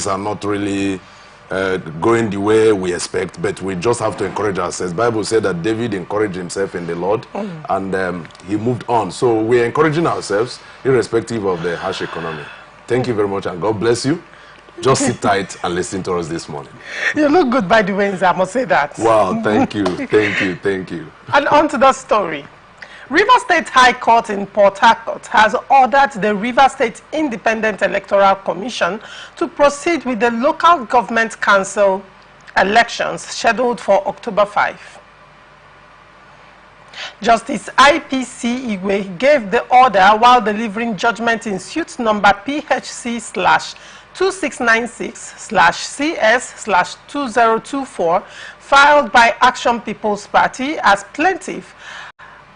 are not really going the way we expect, but we just have to encourage ourselves. Bible said that David encouraged himself in the Lord, and he moved on. So we're encouraging ourselves irrespective of the harsh economy. Thank you very much, and God bless you. Just sit tight and listen to us this morning. You look good, by the way, I must say that. Wow, thank you, thank you, thank you. And on to the story. River State High Court in Port Harcourt has ordered the River State Independent Electoral Commission to proceed with the local government council elections scheduled for October 5. Justice IPC Igwe gave the order while delivering judgment in suit number PHC/2696/CS/2024 filed by Action People's Party as plaintiff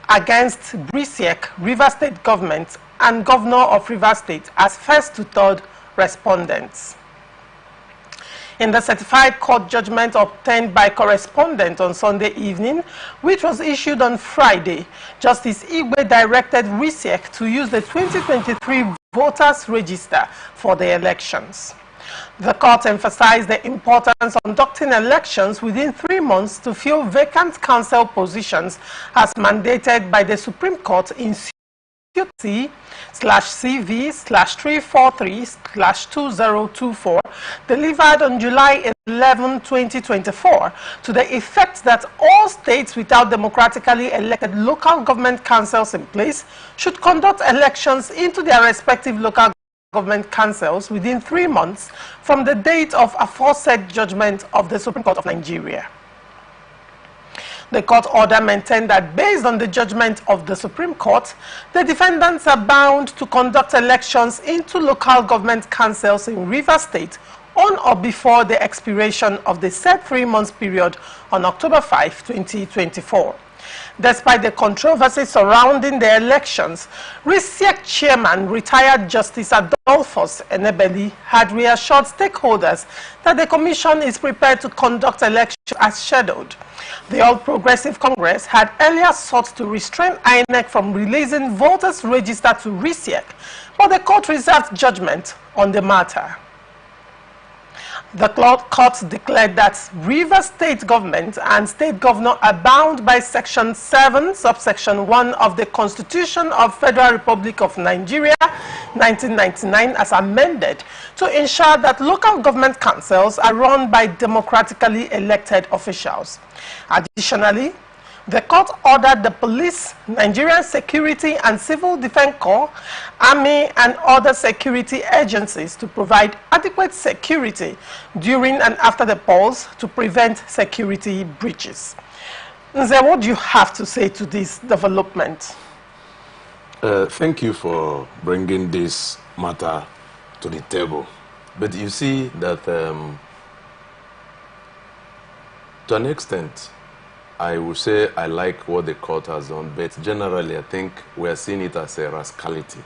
against Brisiek, River State government, and Governor of River State as first to third respondents. In the certified court judgment obtained by correspondent on Sunday evening, which was issued on Friday, Justice Igwe directed Brisiek to use the 2023 voters register for the elections. The court emphasized the importance of conducting elections within 3 months to fill vacant council positions as mandated by the Supreme Court in suit C/CV/343/2024 delivered on July 11, 2024 to the effect that all states without democratically elected local government councils in place should conduct elections into their respective local government councils within 3 months from the date of aforesaid judgment of the Supreme Court of Nigeria. The court order maintained that based on the judgment of the Supreme Court, the defendants are bound to conduct elections into local government councils in River State on or before the expiration of the said 3 months period on October 5, 2024. Despite the controversy surrounding the elections, RISIEC chairman, retired Justice Adolphus Enebeli, had reassured stakeholders that the commission is prepared to conduct elections as scheduled. The All Progressive Congress had earlier sought to restrain INEC from releasing voters' register to RISIEC, but the court reserved judgment on the matter. The court declared that River State government and state governor are bound by Section 7, subsection 1 of the Constitution of Federal Republic of Nigeria, 1999, as amended, to ensure that local government councils are run by democratically elected officials. Additionally, the court ordered the police, Nigerian Security and Civil Defense Corps, Army, and other security agencies to provide adequate security during and after the polls to prevent security breaches. Nze, what do you have to say to this development? Thank you for bringing this matter to the table. But you see that to an extent, I would say I like what the court has done, but generally I think we are seeing it as a rascality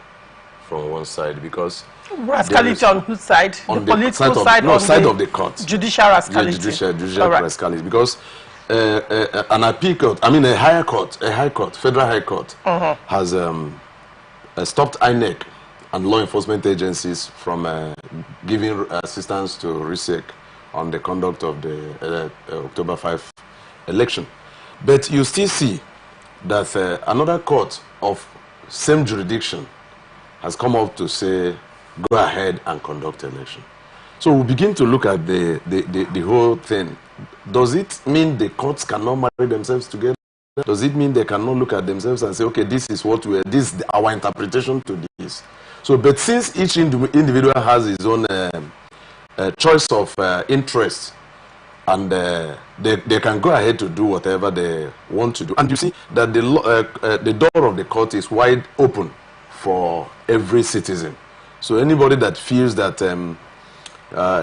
from one side, because rascality on whose side? On the political side, no, on side the of the court. Judicial rascality. Yeah, judicial rascality, because an appeal court, I mean a high court, federal high court, has stopped INEC and law enforcement agencies from giving assistance to RISEC on the conduct of the October 5 election. But you still see that another court of same jurisdiction has come up to say, go ahead and conduct election. So we begin to look at the whole thing. Does it mean the courts cannot marry themselves together? Does it mean they cannot look at themselves and say, okay, this is what this is our interpretation to this? So, but since each individual has his own choice of interest, and they can go ahead to do whatever they want to do. And you see that the door of the court is wide open for every citizen. So anybody that feels that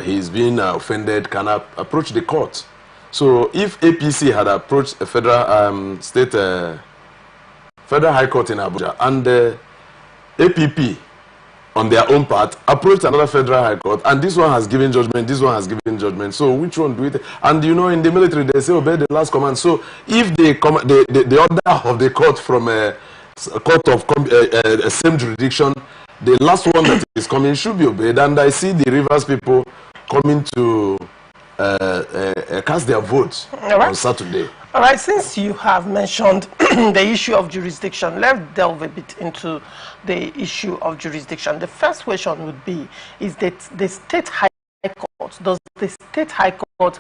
he's being offended can approach the court. So if APC had approached a federal High Court in Abuja, and APP on their own part approached another federal high court, and this one has given judgment, this one has given judgment, so which one do it? And you know, in the military they say obey the last command. So if the order of the court from a court of same jurisdiction the last one that is coming should be obeyed. And I see the Rivers people coming to cast their votes on Saturday. All right, since you have mentioned the issue of jurisdiction, let's delve a bit into the issue of jurisdiction. The first question would be, is that the State High Court, does the State High Court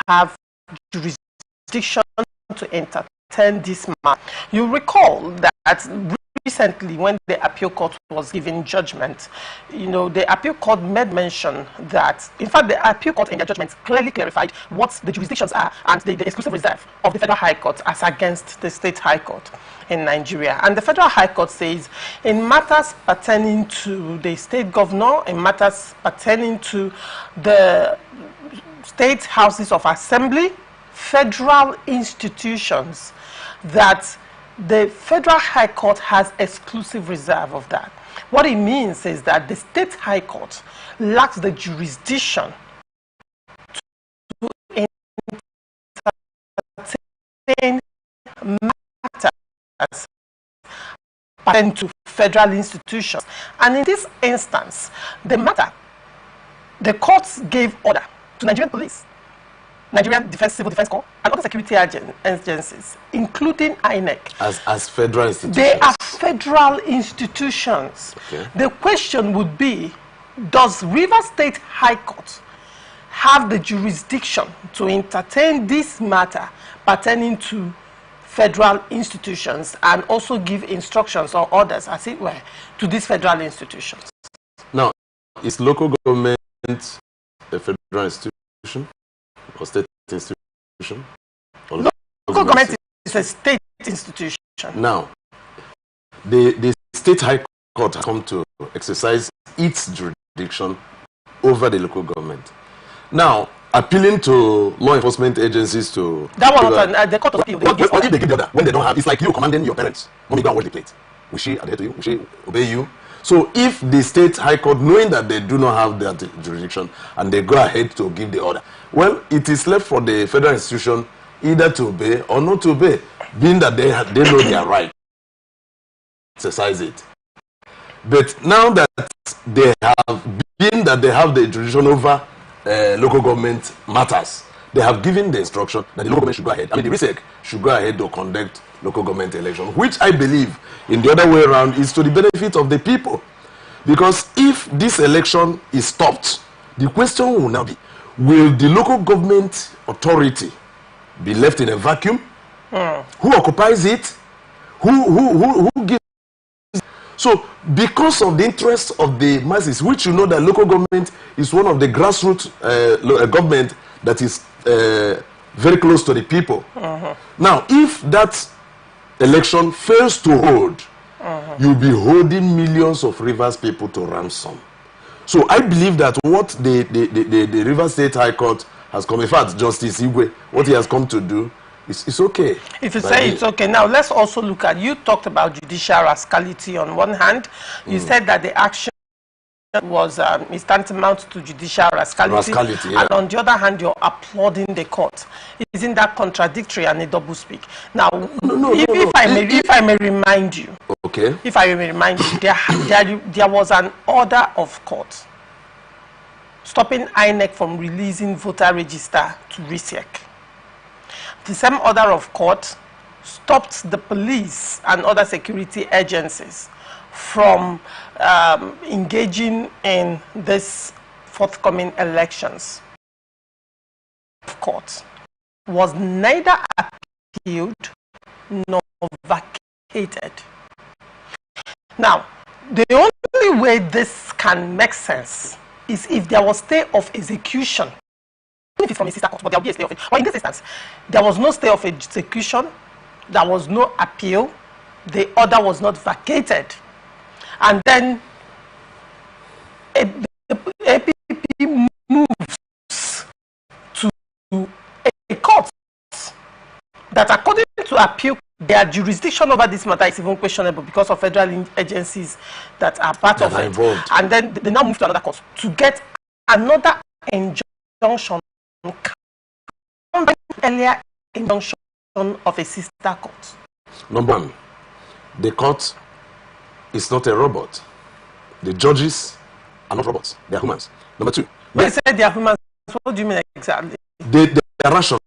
have jurisdiction to entertain this matter? You recall that recently, when the appeal court was giving judgment, the appeal court made mention that, in fact, the appeal court in their judgment clearly clarified what the jurisdictions are and the exclusive reserve of the Federal High Court as against the State High Court in Nigeria. And the Federal High Court says, in matters pertaining to the state governor, in matters pertaining to the state houses of assembly, federal institutions, that the Federal High Court has exclusive reserve of that. What it means is that the State High Court lacks the jurisdiction to entertain matters pertaining to federal institutions. And in this instance, the courts gave order to Nigerian police, Nigerian Civil Defense Corps, and other security agencies, including INEC. As federal institutions? They are federal institutions. Okay. The question would be, does Rivers State High Court have the jurisdiction to entertain this matter pertaining to federal institutions and also give instructions or orders, as it were, to these federal institutions? Now, is local government a federal institution? Or state institution? Or local government is a state institution. Now, the State High Court has come to exercise its jurisdiction over the local government. Now, appealing to law enforcement agencies to... That was the court of appeal. What if they give the order when they don't have? It's like you commanding your parents. Mommy, go and wash the plate. Will she adhere to you? Will she obey you? So if the State High Court, knowing that they do not have that jurisdiction, and they go ahead to give the order, well, it is left for the federal institution either to obey or not to obey, being that they know their right to exercise it. But now that they have the jurisdiction over local government matters, they have given the instruction that the local government should go ahead. I mean, the RISEC should go ahead to conduct local government election, which I believe, in the other way around, is to the benefit of the people. Because if this election is stopped, the question will now be, will the local government authority be left in a vacuum? Who occupies it? Who gives? So, because of the interests of the masses, which you know that local government is one of the grassroots government that is very close to the people. Now, if that election fails to hold, you'll be holding millions of Rivers people to ransom. So I believe that what the Rivers State High Court has come, in fact, Justice Igwe, what he has come to do, it's okay. If you say it's okay, now let's also look at, you talked about judicial rascality on one hand. You said that the action was is tantamount to judicial rascality, yeah. And on the other hand, you're applauding the court. Isn't that contradictory and a double speak? Now, if I may remind you, okay. If I may remind you, there was an order of court stopping INEC from releasing voter register to RISEC. The same order of court stopped the police and other security agencies from engaging in this forthcoming elections. Court was neither appealed nor vacated. Now, the only way this can make sense is if there was stay of execution. If it's from a sister court, but there will be a stay of it. But in this instance, there was no stay of execution, there was no appeal, the order was not vacated. And then APP moves to a court that, according to appeal, their jurisdiction over this matter is even questionable because of federal agencies that are part of it. Involved. And then they now move to another court to get another injunction, earlier injunction of a sister court. Number one, the court is not a robot. The judges are not robots. They are humans. Number two. When you say they are humans, what do you mean exactly? They are rational.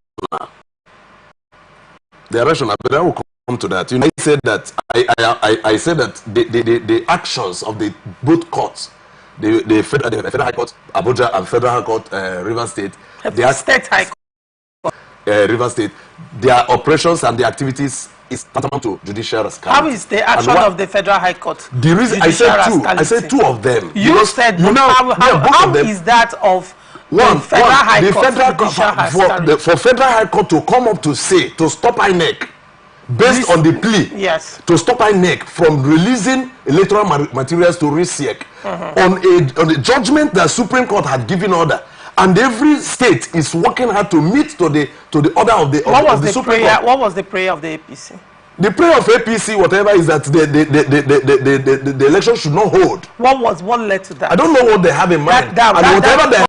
They are rational, but I will come to that. You know, I said that I said that the actions of the both courts, the Federal High Court, Abuja, and Federal High Court, Rivers State, the State High Court, Rivers State, their operations and the activities is tantamount to judicial rascality. How is the action of the Federal High Court? The reason I said two of them. You said how is that of one, the Federal High Court? For Federal High Court to come up to stop INEC based on the plea, yes, to stop INEC from releasing electoral materials to RISIEC on a judgment that Supreme Court had given order, and every state is working hard to meet to the order of the Supreme Court. What was the prayer of the APC? The prayer of APC, whatever, is that the election should not hold. What led to that? I don't know what they have in mind. Whatever they have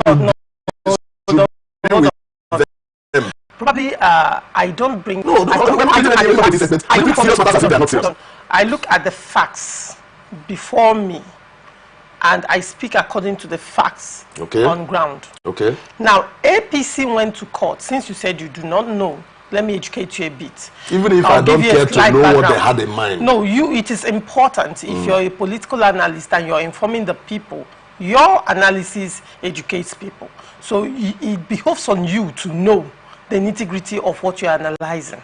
in mind. Probably, I don't bring. I look at the facts before me, and I speak according to the facts on ground. Okay. Now, APC went to court. Since you said you do not know, let me educate you a bit. Even if I don't care to know what they had in mind. No, it is important. If you're a political analyst and you're informing the people, your analysis educates people. So it behoves on you to know the nitty-gritty of what you're analyzing.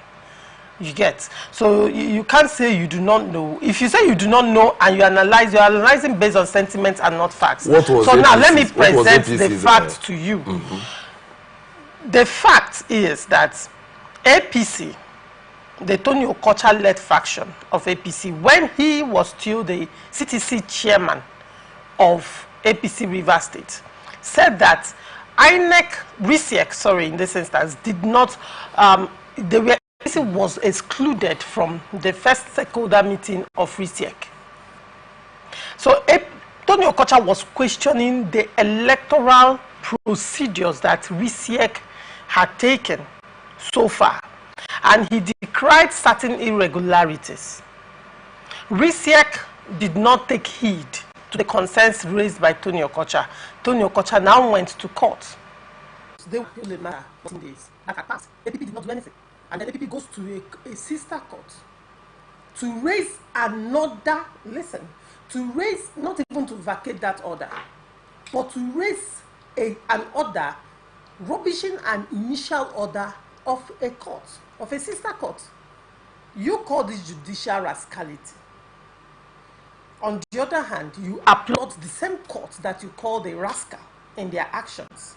You get? So you can't say you do not know. If you say you do not know and you're analyzing based on sentiments and not facts. What was so APC? Now let me present the fact to you. The fact is that APC, the Tony Okocha-led faction of APC, when he was still the CTC chairman of APC Rivers State, said that RISIEC, in this instance, did not, APC was excluded from the first stakeholder meeting of RISIEC. So Tony Okocha was questioning the electoral procedures that RISIEC had taken so far, and he decried certain irregularities. RISIEC did not take heed to the concerns raised by Tony Okocha. Tony Okocha now went to court. They will appeal the matter 14 days. After passed, APP did not do anything. And then APP goes to a sister court to raise another, not even to vacate that order, but to raise an order rubbishing an initial order of a court, of a sister court. You call this judicial rascality. On the other hand, you applaud the same court that you call the rascal in their actions.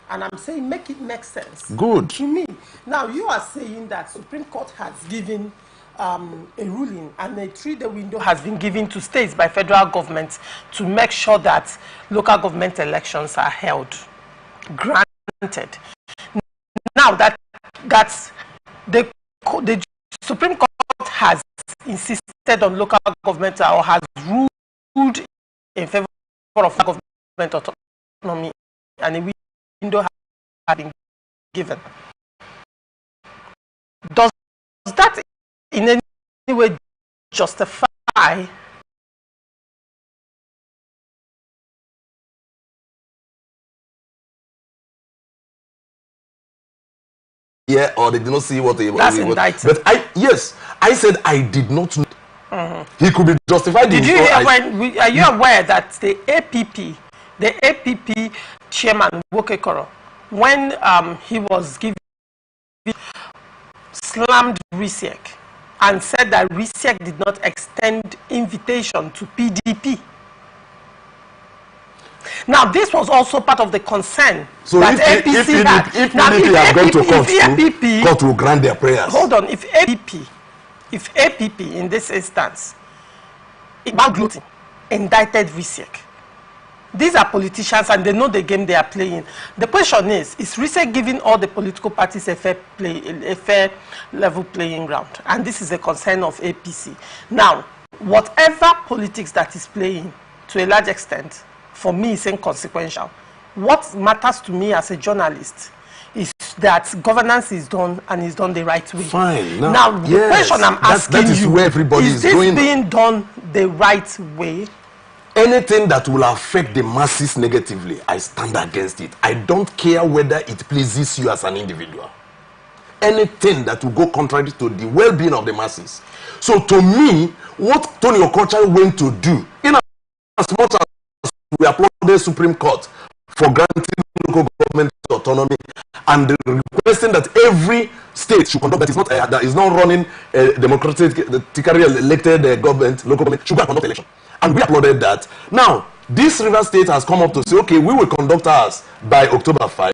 And I'm saying make it make sense. Good. To me. Now, you are saying that Supreme Court has given a ruling and a 3-day window has been given to states by federal government to make sure that local government elections are held. Granted. Now, that's the Supreme Court has insisted on local government or has ruled in favor of government autonomy, and a window has been given. Does that in any way justify or they did not see what they were. That's indicted. But I said I did not know. He could be justified. Did you hear are you aware that the APP chairman Wokekoro, when he was given, slammed RISIEC and said that RISIEC did not extend invitation to PDP? Now, this was also part of the concern that APC had. If PDP had gone to court will grant their prayers. Hold on. If APP in this instance, indicted RISIEC, these are politicians and they know the game they are playing. The question is RISIEC giving all the political parties a fair level playing ground? And this is a concern of APC. Now, whatever politics that is playing, to a large extent, for me, is inconsequential. What matters to me as a journalist is that governance is done and is done the right way. Fine. Now the question I'm asking that is you, where everybody is this being done the right way? Anything that will affect the masses negatively, I stand against it. I don't care whether it pleases you as an individual. Anything that will go contrary to the well-being of the masses. So to me, what Tony Okocha went to do, in as much as we applaud the Supreme Court for granting local government autonomy and requesting that every state should conduct, that is not running a democratically elected government, local government, should go and conduct election. And we applauded that. Now, this River State has come up to say, okay, we will conduct ours by October 5.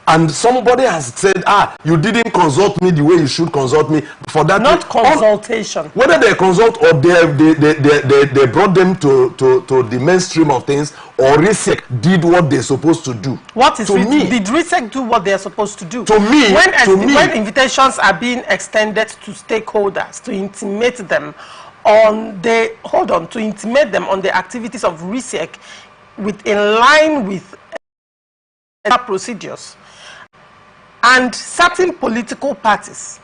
And somebody has said, you didn't consult me the way you should consult me for that. Not consultation. Whether they consult or they brought them to the mainstream of things, or RISEC did what they're supposed to do. What is did RISEC do what they're supposed to do? To me, when invitations are being extended to stakeholders to intimate them on the activities of RISEC in line with procedures, and certain political parties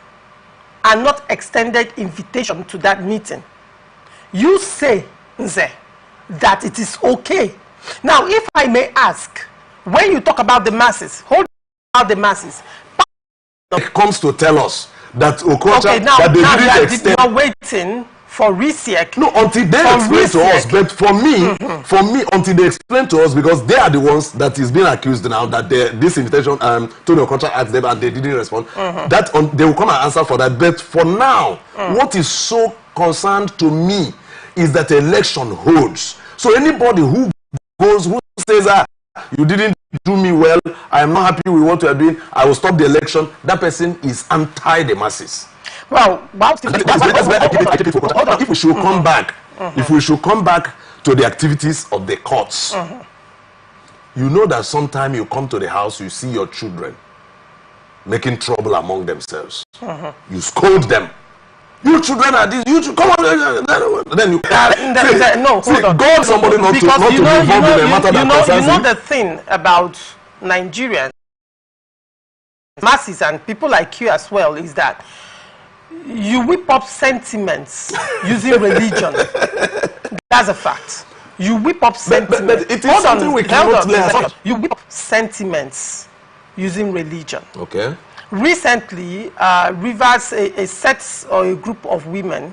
are not extended invitation to that meeting, you say, Nze, that it is okay. Now, if I may ask, when you talk about the masses, about the masses, it comes to tell us that Okocha, that they didn't extend. You are waiting for RISEC. No, until they explain to us. But for me, until they explain to us, because they are the ones that is being accused now that this invitation, Tony Okocha asked them and they didn't respond. That they will come and answer for that. But for now, what is so concerned to me is that election holds. So anybody who goes, who says, you didn't do me well, I am not happy with what you are doing, I will stop the election, that person is anti the masses. Well, if we should come back, if we should come back to the activities of the courts, you know that sometime you come to the house, you see your children making trouble among themselves. You scold them. You children are this. You come on. Then you no, hold on. God, somebody not to be involved in a matter that concerns him. You know the thing about Nigerians, masses, and people like you as well is that you whip up sentiments using religion. That's a fact. You whip up sentiments. But it is something we cannot learn. You whip up sentiments using religion. Okay. Recently, Rivers, a set or a group of women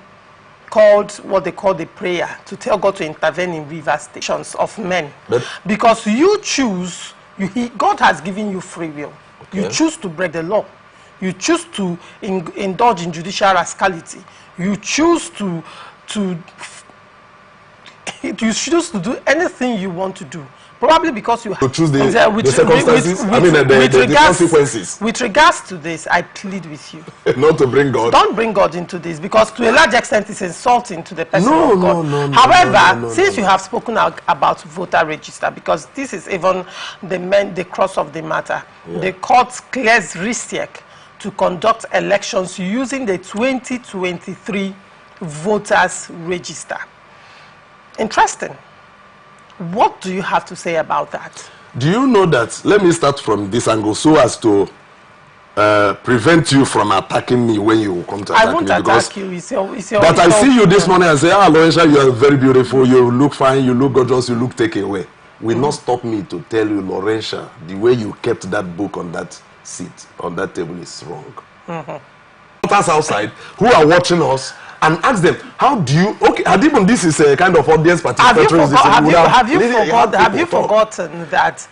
called what they call the prayer to tell God to intervene in river stations of men. Because you choose, God has given you free will. Okay. You choose to break the law. You choose to indulge in judicial rascality. You choose to do anything you want to do. Probably because you have to choose the circumstances, the consequences. With regards to this, I plead with you. Not to bring God. Don't bring God into this, because to a large extent it's insulting to the person of God. However, since you have spoken about voter register, because this is even the crux of the matter, the court clears RISEC to conduct elections using the 2023 voters register. Interesting. What do you have to say about that? Do you know that, let me start from this angle so as to prevent you from attacking me when you come to attack me. I won't attack you. It's your but I see you this morning and say, Lorenza, you are very beautiful, you look fine, you look gorgeous, you look taken away. Will not stop me to tell you, Lorenza, the way you kept that book on that seat, on that table is wrong. Us outside who are watching us, and ask them, how do you, even this is a kind of audience participation. Have you forgotten that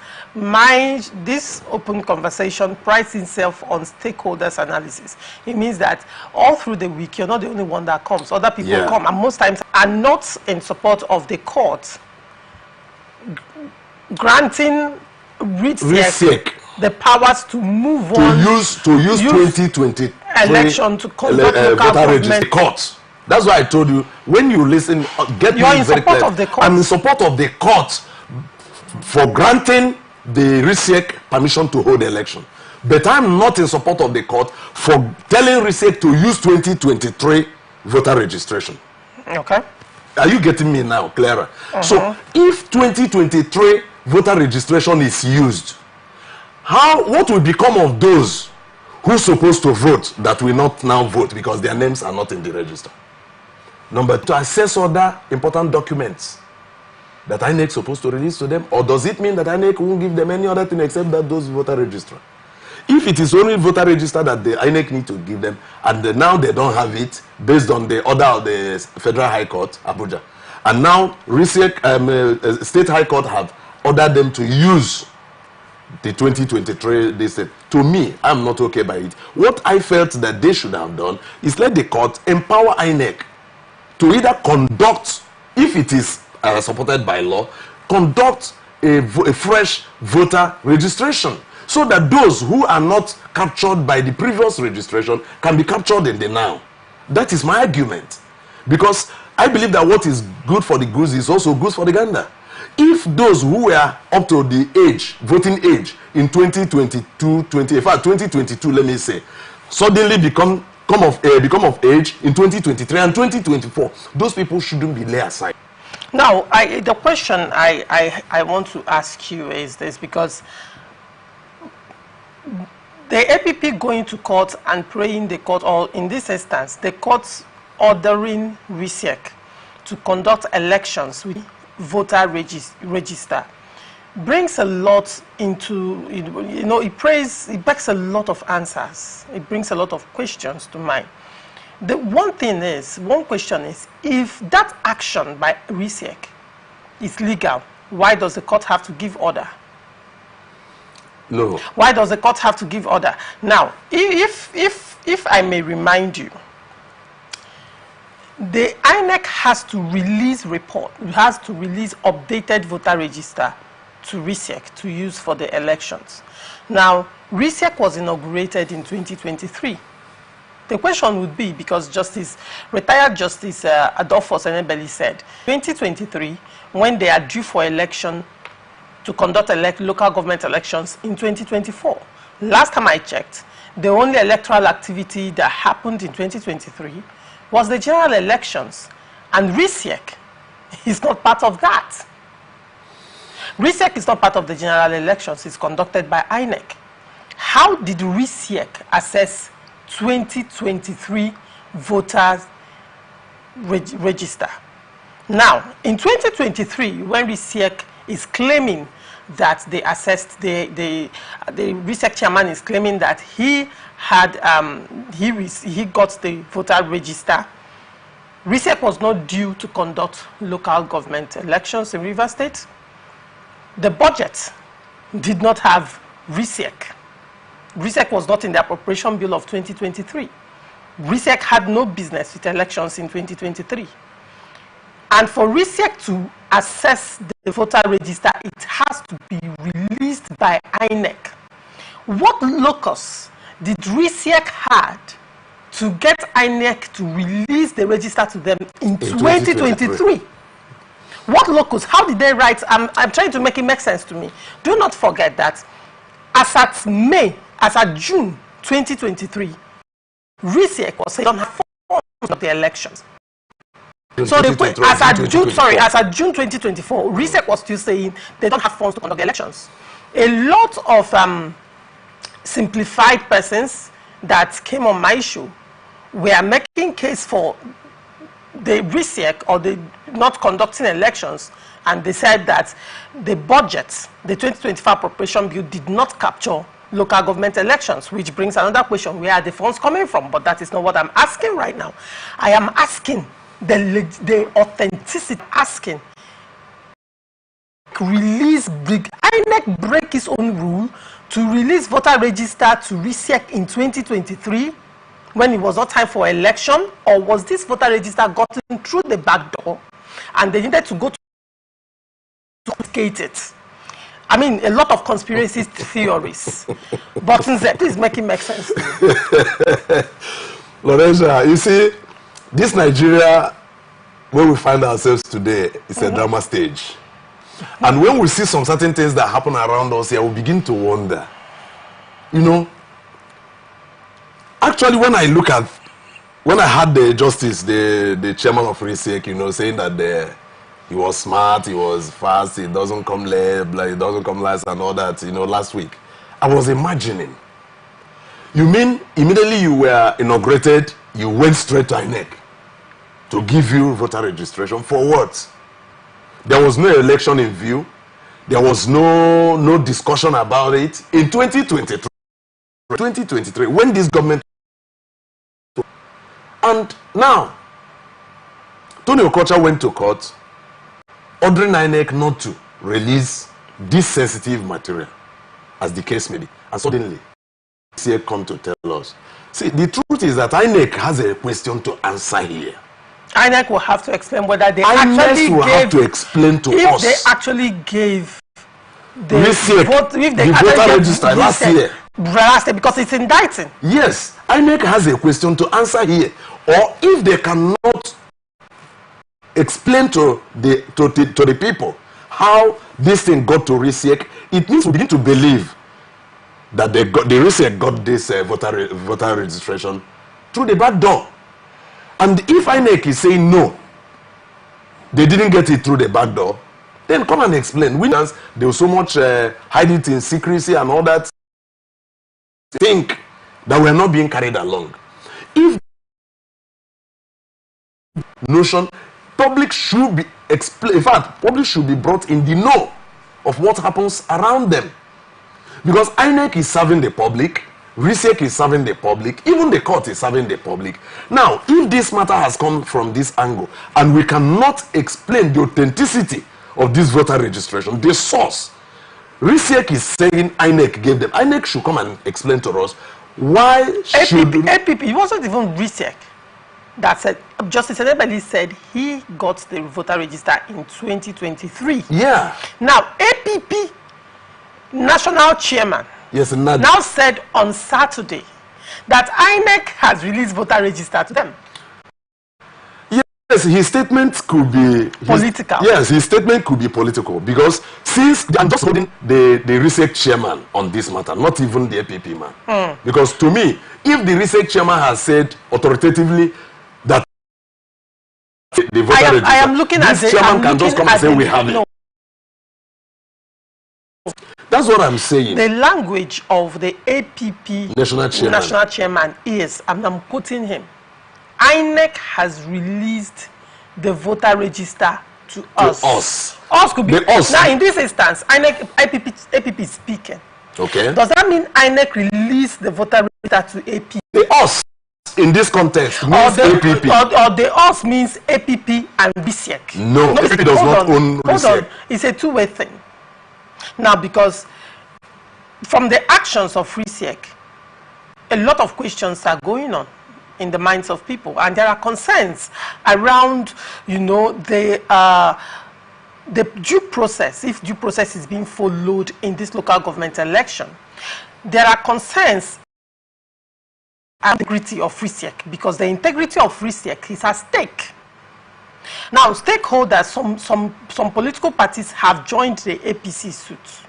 this open conversation prides itself on stakeholders analysis? It means that all through the week, you're not the only one that comes. Other people come, and most times are not in support of the court granting RISEC the powers to move on. To use 2023 election to conduct local government courts. That's why I told you, when you listen, get you are in support of the court. I'm in support of the court for granting the RISEC permission to hold the election. But I'm not in support of the court for telling RISEC to use 2023 voter registration. Okay. Are you getting me now, Clara? So if 2023 voter registration is used, what will become of those who supposed to vote that will not now vote because their names are not in the register? Number 2, to access other important documents that INEC is supposed to release to them, or does it mean that INEC won't give them any other thing except that those voter register? If it is only voter register that the INEC need to give them, and now they don't have it based on the order of the Federal High Court, Abuja, and now State High Court have ordered them to use the 2023 this thing. To me, I'm not okay by it. What I felt that they should have done is let the court empower INEC to either conduct, if it is supported by law, conduct a fresh voter registration, so that those who are not captured by the previous registration can be captured in the now. That is my argument. Because I believe that what is good for the goose is also good for the gander. If those who were up to the age, voting age, in 2022, let me say, suddenly become of age in 2023 and 2024, those people shouldn't be laid aside. Now, the question I want to ask you is this, because the APP going to court and praying the court, or in this instance, the courts ordering RISEC to conduct elections with voter register, brings a lot into, it begs a lot of answers. It brings a lot of questions to mind. The one question is, if that action by RISEC is legal, why does the court have to give order? No. Why does the court have to give order? Now, if I may remind you, the INEC has to release updated voter register to RISEC to use for the elections. Now, RISEC was inaugurated in 2023. The question would be, because retired Justice Adolphus Enebeli said, 2023, when they are due for election to conduct local government elections in 2024. Last time I checked, the only electoral activity that happened in 2023 was the general elections, and RISEC is not part of that. RISEC is not part of the general elections. It's conducted by INEC. How did RISEC assess 2023 voters register? Now, in 2023, when RISEC is claiming that they assessed, the RISEC chairman is claiming that he had he got the voter register. RISEC was not due to conduct local government elections in Rivers State. The budget did not have RISEC. RISEC was not in the appropriation bill of 2023. RISEC had no business with elections in 2023. And for RISEC to assess the voter register, it has to be released by INEC. What locus did RISEC had to get INEC to release the register to them in 2023? What locus? How did they write? I'm trying to make it make sense to me. Do not forget that as at June 2023, RISEC was saying they don't have funds of the elections. So as at June 2024, RISEC was still saying they don't have funds to conduct the elections. A lot of simplified persons that came on my show were making case for the RISEC or the not conducting elections, and they said that the budget, the 2025 appropriation bill, did not capture local government elections, which brings another question: where are the funds coming from? But that is not what I'm asking right now. I am asking the authenticity, asking release big INEC break its own rule to release voter register to RISEC in 2023 when it was not time for election, or was this voter register gotten through the back door and they needed to go to investigate it? I mean, a lot of conspiracy theories. But please make it make sense to me. Lorenza, you see, this Nigeria, where we find ourselves today, is a drama stage. And when we see some certain things that happen around us here, we begin to wonder. You know, actually, when I had the justice, the chairman of RISEC, saying that he was smart, he was fast, he doesn't come late, he doesn't come last and all that, last week, I was imagining. You mean immediately you were inaugurated, you went straight to INEC to give you voter registration for what? There was no election in view. There was no discussion about it. In 2023, when this government... And now, Tony Okocha went to court, ordering INEC not to release this sensitive material, as the case may be. And suddenly, here come to tell us. See, the truth is that INEC has a question to answer here. INEC will have to explain whether they actually have to explain to us. If they actually gave the voter register last year. Because it's indicting. Yes, INEC has a question to answer here. Or if they cannot explain to the people how this thing got to RISIEC, it means we begin to believe that the RISIEC got this voter registration through the back door. And if INEC is saying no, they didn't get it through the back door, then come and explain. There was so much hide it in secrecy and all that. Think that we're not being carried along. If notion, public should be explained. In fact, public should be brought in the know of what happens around them. Because INEC is serving the public, RISIEC is serving the public, even the court is serving the public. Now, if this matter has come from this angle, and we cannot explain the authenticity of this voter registration, the source, RISIEC is saying INEC gave them. INEC should come and explain to us why APP, it wasn't even RISIEC that said, Justice Enebeli said he got the voter register in 2023. Yeah. Now, APP national chairman now said on Saturday that INEC has released voter register to them. Yes, his statement could be political. Yes, his statement could be political because since I'm just holding the RISIEC chairman on this matter, not even the APP man. Because to me, if the RISIEC chairman has said authoritatively that the voter register, I am looking this at chairman can just come and say we have it. That's what I'm saying. The language of the APP national chairman is, and I'm quoting him, INEC has released the voter register to us. Us could be us. Now, in this instance, APP is speaking. Okay. Does that mean INEC released the voter register to APP? The us in this context means APP. Or the us means APP and RISIEC. No, APP does not own RISIEC. Hold on. It's a two-way thing. Now, because from the actions of RISIEC, a lot of questions are going on in the minds of people, and there are concerns around, you know, the due process. If due process is being followed in this local government election, there are concerns about the integrity of RISIEC, because the integrity of RISIEC is at stake. Now, stakeholders, some political parties have joined the APC suit.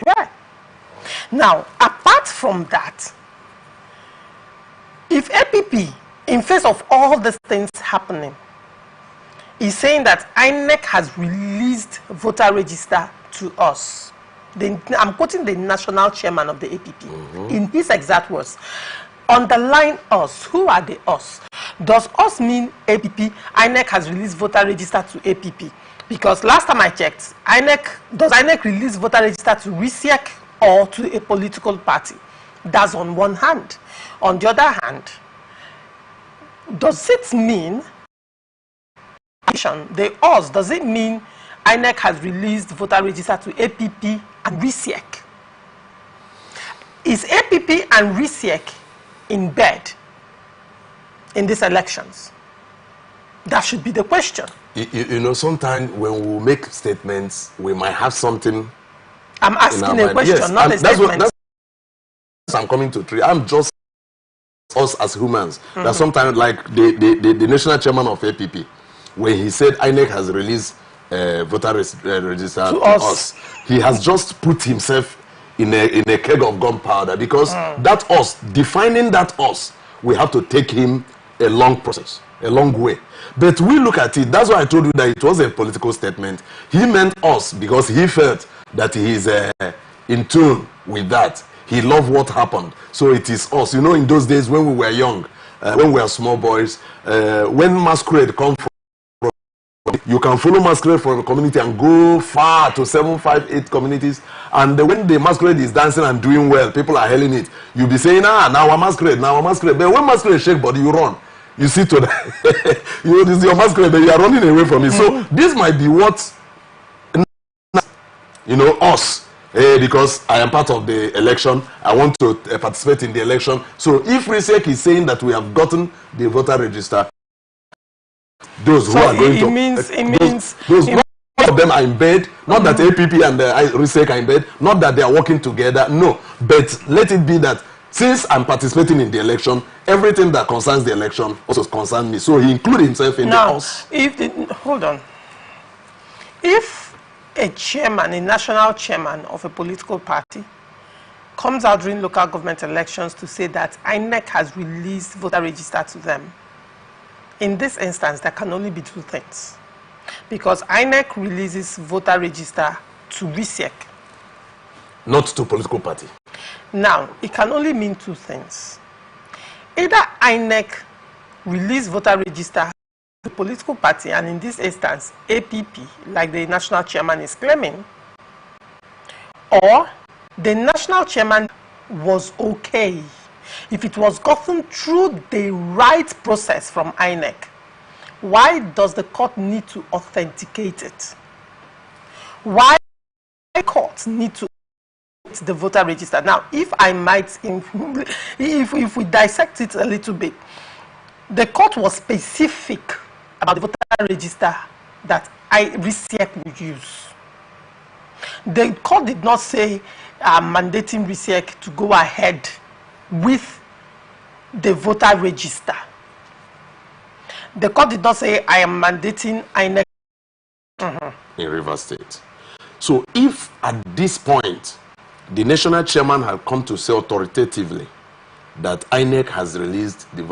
Yeah. Now, apart from that, if APP, in face of all these things happening, is saying that INEC has released voter register to us, then I'm quoting the national chairman of the APP in his exact words. Underline us. Who are the us? Does us mean APP? INEC has released voter register to APP. Because last time I checked, does INEC release voter register to RISIEC or to a political party? That's on one hand. On the other hand, does it mean the us? Does it mean INEC has released voter register to APP and RISIEC? Is APP and RISIEC in bed in these elections? That should be the question. You know, sometimes when we make statements, we might have something. I'm asking a question, yes, not a statement. That's I'm coming to treat. I'm just us as humans. That sometimes, like the national chairman of APP, when he said INEC has released voter register to us, he has just put himself in a keg of gunpowder, because that us, defining that us, we have to take him a long process, a long way. But we look at it, that's why I told you that it was a political statement. He meant us because he felt that he is in tune with that. He loved what happened. So it is us. You know, in those days when we were young, when we were small boys, when masquerade come from, you can follow masquerade from a community and go far to 7, 5, 8 communities. And when the masquerade is dancing and doing well, people are hailing it. You'll be saying, now our masquerade, now our masquerade. But when masquerade shake body, you run. You see to the, you know, this is your masquerade, but you are running away from it. So this might be what, you know, us. Because I am part of the election, I want to participate in the election. So if RISEC is saying that we have gotten the voter register, those who are going to, most of them are in bed. Not that APP and RISEC are in bed. Not that they are working together. No, but let it be that since I'm participating in the election, everything that concerns the election also concerns me. So he included himself in the house. Hold on. If a chairman, a national chairman of a political party, comes out during local government elections to say that INEC has released voter register to them, in this instance, there can only be two things. Because INEC releases voter register to RISEC. Not to political party. Now, it can only mean two things. Either INEC release voter register the political party, and in this instance, APP, like the national chairman is claiming, or the national chairman was okay if it was gotten through the right process from INEC. Why does the court need to authenticate it? Why courts need to authenticate the voter register? Now, if I might, if we dissect it a little bit, the court was specific about the voter register that RISEC would use. The court did not say mandating RISEC to go ahead with the voter register. The court did not say I am mandating INEC in Rivers State. So if at this point the national chairman had come to say authoritatively that INEC has released the